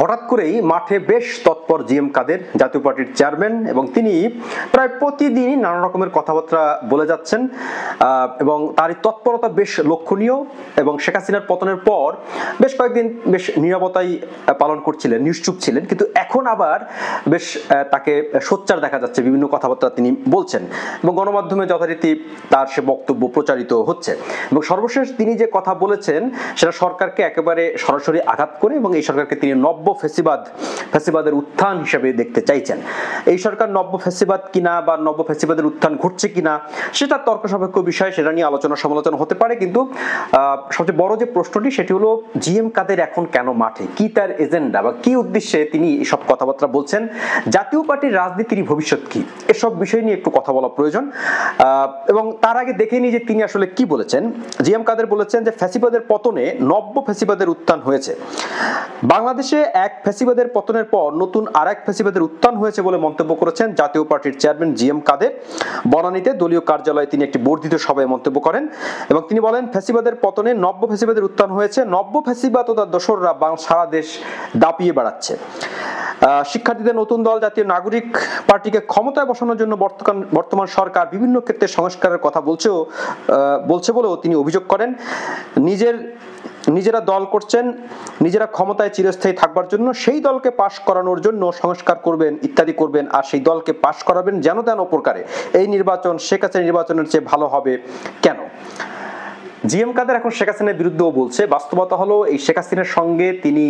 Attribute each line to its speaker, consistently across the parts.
Speaker 1: হঠাৎ করেই মাঠে বেশ তৎপর জিএম কাদের, জাতীয় পার্টির চেয়ারম্যান, এবং তিনি প্রায় প্রতিদিনই নানা রকমের কথাবার্তা বলে যাচ্ছেন এবং তার এই তৎপরতা বেশ লক্ষণীয়। এবং শেখ হাসিনার পতনের পর বেশ কয়েকদিন বেশ নীরবতাই পালন করছিলেন, নিশ্চুপ ছিলেন, কিন্তু এখন আবার বেশ তাকে সোচ্চার দেখা যাচ্ছে, বিভিন্ন কথাবার্তা তিনি বলছেন এবং গণমাধ্যমে যথারীতি তার সে বক্তব্য প্রচারিত হচ্ছে। এবং সর্বশেষ তিনি যে কথা বলেছেন সেটা সরকারকে একেবারে সরাসরি আঘাত করে, এবং এই সরকারকে তিনি নব্য ফ্যাসিবাদের উত্থান হিসেবে দেখতে চাইছেন। এই সরকার নব্য ফ্যাসিবাদ কিনা বা নব্য ফ্যাসিবাদের উত্থান ঘটছে কিনা সেটা তর্ক সাপেক্ষ বিষয়, সেটা নিয়ে আলোচনা সমালোচনা হতে পারে, কিন্তু সবচেয়ে বড় যে প্রশ্নটি সেটি হলো জিএম কাদের এখন কেন মাঠে, কি তার এজেন্ডা বা কি উদ্দেশ্যে তিনি এসব কথাবার্তা বলছেন, জাতীয় পার্টির রাজনীতির ভবিষ্যৎ কি, এসব বিষয় নিয়ে একটু কথা বলা প্রয়োজন। এবং তার আগে দেখে নিই যে তিনি আসলে কি বলেছেন। জিএম কাদের বলেছেন যে ফ্যাসিবাদের পতনে নব্য ফ্যাসিবাদের উত্থান হয়েছে। বাংলাদেশে এক ফ্যাসিবাদের পতনের পর নতুন আরেক ফ্যাসিবাদের উত্থান হয়েছে বলে মন্তব্য করেছেন জাতীয় পার্টির চেয়ারম্যান জিএম কাদের। বনানীতে দলীয় কার্যালয়ে তিনি একটি বর্ধিত সভায় মন্তব্য করেন এবং তিনি বলেন, ফ্যাসিবাদের পতনে নব্য ফ্যাসিবাদের উত্থান হয়েছে। নব্য ফ্যাসিবাদ ও তার দোসররা সারা দেশ দাপিয়ে বেড়াচ্ছে। শিক্ষার্থীদের নতুন দল জাতীয় নাগরিক পার্টিকে ক্ষমতায় বসানোর জন্য বর্তমান সরকার বিভিন্ন ক্ষেত্রে সংস্কারের কথা বলছে বলেও তিনি অভিযোগ করেন। নিজেরা দল করছেন, নিজেরা ক্ষমতায় চিরস্থায়ী থাকবার জন্য, সেই দলকে পাশ করানোর জন্য সংস্কার করবেন, ইত্যাদি করবেন, আর সেই দলকে পাশ করাবেন যেন তেন প্রকারে। এই নির্বাচন শেখ হাসিনা নির্বাচনের চেয়ে ভালো হবে কেন? জিএম কাদের এখন শেখ হাসিনার বিরুদ্ধেও বলছে। বাস্তবতা হলো এই শেখ হাসিনার সঙ্গে তিনি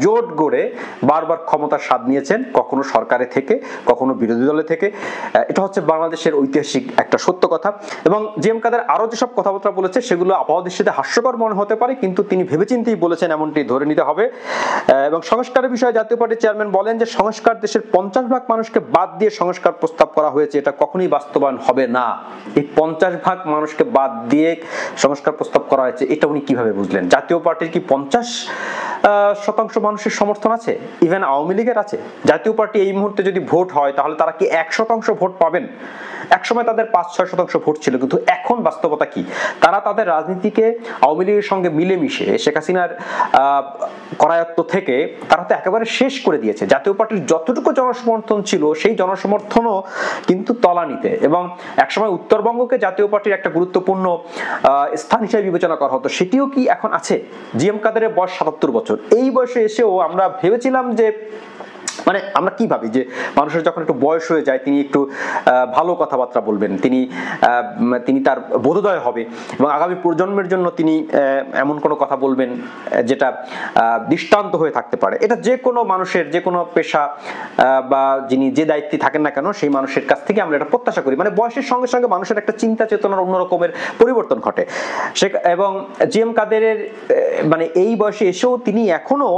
Speaker 1: জোট গড়ে বারবার ক্ষমতার স্বাদ নিয়েছেন, কখনো সরকারে থেকে, কখনো বিরোধী দলে থেকে। এটা হচ্ছে বাংলাদেশের ঐতিহাসিক একটা সত্য কথা। এবং জিএম কাদের আরো যেসব কথাবার্তা বলেছে সেগুলো আপাতদৃষ্টিতে হাস্যকর মনে হতে পারে, কিন্তু তিনি ভেবেচিন্তেই বলেছেন এমনটি ধরে নিতে হবে। এবং সংস্কারের বিষয়ে জাতীয় পার্টির চেয়ারম্যান বলেন যে সংস্কার দেশের 50% মানুষকে বাদ দিয়ে সংস্কার প্রস্তাব করা হয়েছে, এটা কখনোই বাস্তবায়ন হবে না। এই 50% মানুষকে বাদ দিয়ে সংস্কার প্রস্তাব করা হয়েছে, এটা উনি কিভাবে বুঝলেন? জাতীয় পার্টির কি 50% মানুষের সমর্থন আছে? ইভেন আওয়ামী লীগের আছে? জাতীয় পার্টি এই মুহূর্তে যদি ভোট হয় তাহলে তারা কি 1% ভোট পাবেন? একসময় তাদের 5-6% ভোট ছিল, কিন্তু এখন বাস্তবতা কি? তারা তাদের রাজনীতিকে আওয়ামী লীগের সঙ্গে মিলেমিশে শেখ হাসিনার করায়ত্ত থেকে তারা তো একেবারে শেষ করে দিয়েছে। জাতীয় পার্টির যতটুকু জনসমর্থন ছিল সেই জনসমর্থনও কিন্তু তলানিতে। এবং একসময় উত্তরবঙ্গকে জাতীয় পার্টির একটা গুরুত্বপূর্ণ স্থান হিসেবে বিবেচনা করা হতো, সেটিও কি এখন আছে? জিএম কাদেরের বয়স 77 বছর। এই বয়সে এসেও আমরা ভেবেছিলাম যে মানে আমরা কি ভাবি যে মানুষের যখন একটু বয়স হয়ে যায় তিনি একটু ভালো কথাবার্তা বলবেন, তিনি তার বোধোদয় হবে এবং আগামী প্রজন্মের জন্য তিনি এমন কোনো কথা বলবেন যেটা দৃষ্টান্ত হয়ে থাকতে পারে। এটা যে কোনো মানুষের, যে কোনো পেশা বা যিনি যে দায়িত্বে থাকেন না কেন সেই মানুষের কাছ থেকে আমরা এটা প্রত্যাশা করি। মানে বয়সের সঙ্গে সঙ্গে মানুষের একটা চিন্তা চেতনার অন্যরকমের পরিবর্তন ঘটে। এবং জিএম কাদেরের মানে এই বয়সে এসেও তিনি এখনো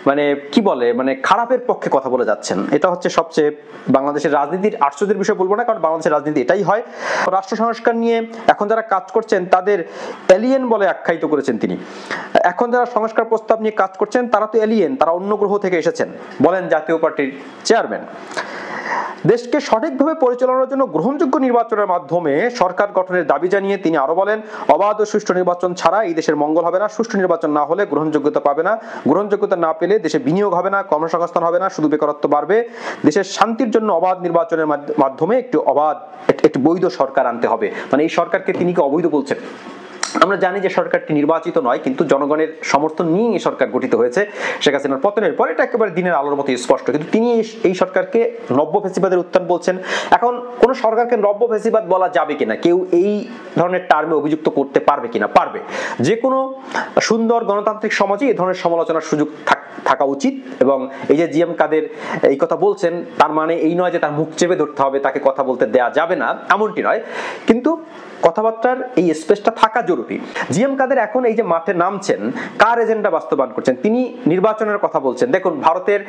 Speaker 1: মানে কি বলে মানে খারাপের পক্ষে কথা বলে যাচ্ছেন। এটা হচ্ছে সবচেয়ে বাংলাদেশের রাজনীতির আশ্চর্যের বিষয়, বলবো না, কারণ বাংলাদেশের রাজনীতি এটাই হয়। রাষ্ট্র সংস্কার নিয়ে এখন যারা কাজ করছেন তাদের এলিয়েন বলে আখ্যায়িত করেছেন তিনি। এখন যারা সংস্কার প্রস্তাব নিয়ে কাজ করছেন তারা তো এলিয়েন, তারা অন্য গ্রহ থেকে এসেছেন বলেন জাতীয় পার্টির চেয়ারম্যান। দেশকে সঠিকভাবে পরিচালনার জন্য গ্রহণযোগ্য নির্বাচনের মাধ্যমে সরকার গঠনের দাবি জানিয়ে তিনি আরো বলেন, অবাধ ও সুষ্ঠু নির্বাচন ছাড়া এই দেশের মঙ্গল হবে না। সুষ্ঠু নির্বাচন না হলে গ্রহণযোগ্যতা পাবে না, গ্রহণযোগ্যতা না পেলে দেশে বিনিয়োগ হবে না, কর্মসংস্থান হবে না, শুধু বেকারত্ব বাড়বে। দেশের শান্তির জন্য অবাধ নির্বাচনের মাধ্যমে একটি বৈধ সরকার আনতে হবে। মানে এই সরকারকে তিনি কি অবৈধ বলছেন? আমরা জানি যে সরকারটি নির্বাচিত নয়, কিন্তু জনগণের সমর্থন নিয়ে এই সরকার গঠিত হয়েছে শেখ হাসিনার পতনের পর। এটা একেবারে দিনের আলোর মতো স্পষ্ট। কিন্তু তিনি এই সরকারকে নব্য ফ্যাসিবাদের উত্থান বলছেন। এখন কোন সরকারকে নব্য ফ্যাসিবাদ বলা যাবে কিনা, কেউ এই ধরনের টার্মে অভিযুক্ত করতে পারবে কিনা? পারবে। যে কোনো সুন্দর গণতান্ত্রিক সমাজে এই ধরনের সমালোচনার সুযোগ থাকা উচিত। এবং এই যে জিএম কাদের এই কথা বলছেন তার মানে এই নয় যে তার মুখ চেপে ধরতে হবে, তাকে কথা বলতে দেয়া যাবে না, এমনটি নয়, কিন্তু কথাবার্তার এই স্পেসটা থাকা জরুরি। জিএম কাদের এখন এই যে মাঠে নামছেন, কার এজেন্ডা বাস্তবায়ন করছেন? তিনি নির্বাচনের কথা বলছেন। দেখুন, ভারতের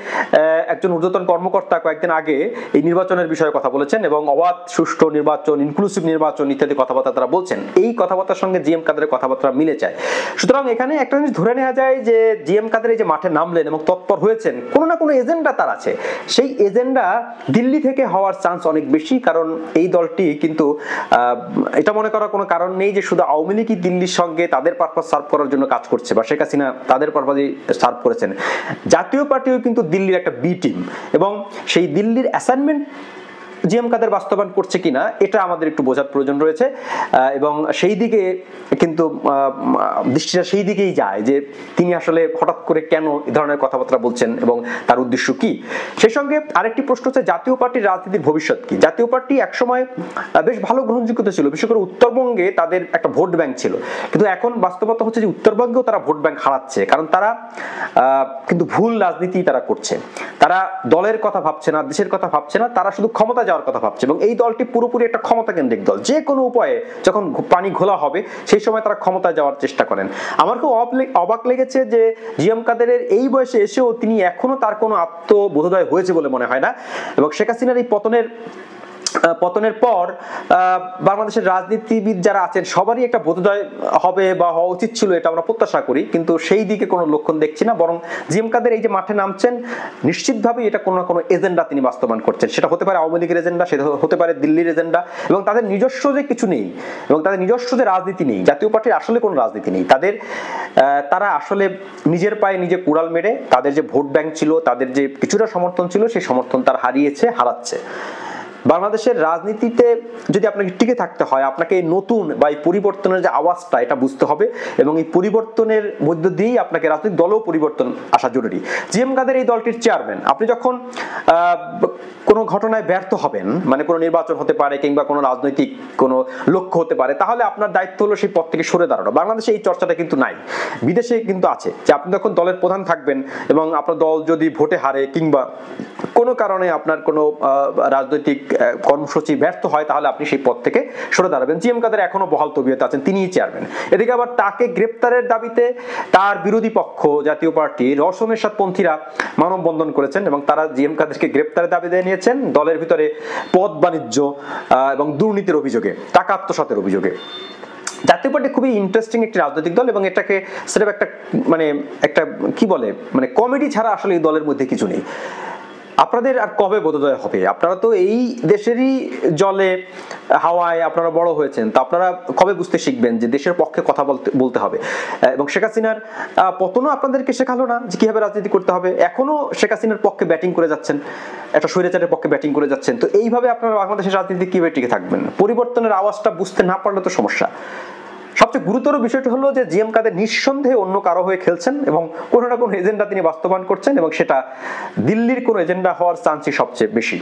Speaker 1: একজন ঊর্ধ্বতন কর্মকর্তা কয়েকদিন আগে এই নির্বাচনের বিষয়ে কথা বলেছেন এবং অবাধ সুষ্ঠু নির্বাচন, ইনক্লুসিভ নির্বাচন ইত্যাদি কথাবার্তা তারা বলছেন। এই কথাবার্তার সঙ্গে জি এম কাদেরের কথাবার্তা মিলে যায়। সুতরাং এখানে একটা জিনিস ধরে নেওয়া যায় যে জি এম কাদের এই যে মাঠে নামলেন এবং তৎপর হয়েছেন, কোনো না কোনো এজেন্ডা তার আছে। সেই এজেন্ডা দিল্লি থেকে হওয়ার চান্স অনেক বেশি, কারণ এই দলটি কিন্তু এটা মনে করার কোনো কারণ নেই যে শুধু আওয়ামী লীগই দিল্লির সঙ্গে তাদের পারপাস সার্ভ করার জন্য কাজ করছে বা শেখ হাসিনা তাদের পারপাসই সার্ভ করেছেন। জাতীয় পার্টিও কিন্তু দিল্লির একটা বি টিম, এবং সেই দিল্লির অ্যাসাইনমেন্ট জি এম কাদের বাস্তবায়ন করছে কিনা এটা আমাদের একটু বোঝার প্রয়োজন রয়েছে, এবং সেই দিকে কিন্তু দৃষ্টিটা সেই দিকেই যায় যে তিনি আসলে হঠাৎ করে কেন এই ধরনের কথাবার্তা বলছেন এবং তার উদ্দেশ্য কি। সেই সঙ্গে আরেকটি প্রশ্ন হচ্ছে জাতীয় পার্টির রাজনীতির ভবিষ্যৎ কি। জাতীয় পার্টি একসময় বেশ ভালো গ্রহণযোগ্যতা ছিল, বিশেষ করে উত্তরবঙ্গে তাদের একটা ভোট ব্যাংক ছিল, কিন্তু এখন বাস্তবতা হচ্ছে যে উত্তরবঙ্গেও তারা ভোট ব্যাংক হারাচ্ছে, কারণ তারা কিন্তু ভুল রাজনীতি তারা করছে। তারা দলের কথা ভাবছে না, দেশের কথা ভাবছে না, তারা শুধু ক্ষমতা যাওয়ার কথা ভাবছে, এবং এই দলটি পুরোপুরি একটা ক্ষমতা কেন্দ্রিক দল। যে কোনো উপায়ে যখন পানি ঘোলা হবে সেই সময় তারা ক্ষমতায় যাওয়ার চেষ্টা করেন। আমার খুব অবাক লেগেছে যে জি এম কাদেরের এই বয়সে এসেও তিনি এখনো তার কোনো আত্মবোধোদয় হয়েছে বলে মনে হয় না, এবং শেখ হাসিনার এই পতনের পর বাংলাদেশের রাজনীতিবিদ যারা আছেন সবারই একটা বোধোদয় হবে বা হওয়া উচিত ছিল, এটা আমরা প্রত্যাশা করি, কিন্তু সেই দিকে কোনো লক্ষণ দেখছি না। বরং জি এম কাদের এই যে মাঠে নামছেন, নিশ্চিতভাবেই এটা কোনো না কোনো এজেন্ডা তিনি বাস্তবায়ন করছেন। সেটা হতে পারে আওয়ামী লীগের এজেন্ডা, সেটা হতে পারে দিল্লির এজেন্ডা, এবং তাদের নিজস্ব যে কিছু নেই এবং তাদের নিজস্ব যে রাজনীতি নেই, জাতীয় পার্টির আসলে কোনো রাজনীতি নেই। তারা আসলে নিজের পায়ে নিজে কুড়াল মেরে তাদের যে ভোট ব্যাংক ছিল, তাদের যে কিছুটা সমর্থন ছিল, সেই সমর্থন তারা হারাচ্ছে। বাংলাদেশের রাজনীতিতে যদি আপনাকে টিকে থাকতে হয়, আপনাকে এই নতুন বা এই পরিবর্তনের যে আওয়াজটা, এটা বুঝতে হবে, এবং এই পরিবর্তনের মধ্য দিয়েই আপনাকে রাজনৈতিক দলেও পরিবর্তন আসা জরুরি। জি এম কাদের এই দলটির চেয়ারম্যান, আপনি যখন কোনো ঘটনায় ব্যর্থ হবেন, মানে কোনো নির্বাচন হতে পারে কিংবা কোনো রাজনৈতিক কোনো লক্ষ্য হতে পারে, তাহলে আপনার দায়িত্ব হলো সেই পদ থেকে সরে দাঁড়ানো। বাংলাদেশে এই চর্চাটা কিন্তু নাই, বিদেশে কিন্তু আছে, যে আপনি যখন দলের প্রধান থাকবেন এবং আপনার দল যদি ভোটে হারে কিংবা কোনো কারণে আপনার কোনো রাজনৈতিক কর্মসূচি ব্যর্থ হয়, তাহলে আপনি সেই পদ থেকে সরে দাঁড়াবেন। জি এম কাদের এখনো বহাল তবিয়তে আছেন, তিনিই চেয়ারম্যান। এদিকে আবার তাকে গ্রেপ্তারের দাবিতে তার বিরোধী পক্ষ জাতীয় পার্টি রওশন এরশাদপন্থীরা মানববন্ধন করেছেন, এবং তারা জি এম কাদেরকে গ্রেপ্তারের দাবি নিয়েছেন দলের ভিতরে পদ বাণিজ্য এবং দুর্নীতির অভিযোগে, টাকা আত্মসাতের অভিযোগে। জাতীয় পার্টি খুবই ইন্টারেস্টিং একটি রাজনৈতিক দল, এবং এটাকে সেটা একটা কি বলে কমেডি ছাড়া আসলে এই দলের মধ্যে কিছু নেই। আপনাদের আর কবে বোধোদয় হবে? আপনারা তো এই দেশেরই জলে হাওয়ায় আপনারা বড় হয়েছেন, তো আপনারা কবে বুঝতে শিখবেন যে দেশের পক্ষে কথা বলতে হবে? এবং শেখ হাসিনার পতনও আপনাদেরকে শেখালো না যে কিভাবে রাজনীতি করতে হবে। এখনো শেখ হাসিনার পক্ষে ব্যাটিং করে যাচ্ছেন, একটা স্বৈরাচারের পক্ষে ব্যাটিং করে যাচ্ছেন। তো এইভাবে আপনারা বাংলাদেশের রাজনীতি কিভাবে টিকে থাকবেন? পরিবর্তনের আওয়াজটা বুঝতে না পারলে তো সমস্যা। সবচেয়ে গুরুতর বিষয়টি হলো যে জি এম কাদের নিঃসন্দেহে অন্য কারো হয়ে খেলছেন, এবং কোনো না কোনো এজেন্ডা তিনি বাস্তবায়ন করছেন, এবং সেটা দিল্লির কোনো এজেন্ডা হওয়ার চান্সই সবচেয়ে বেশি।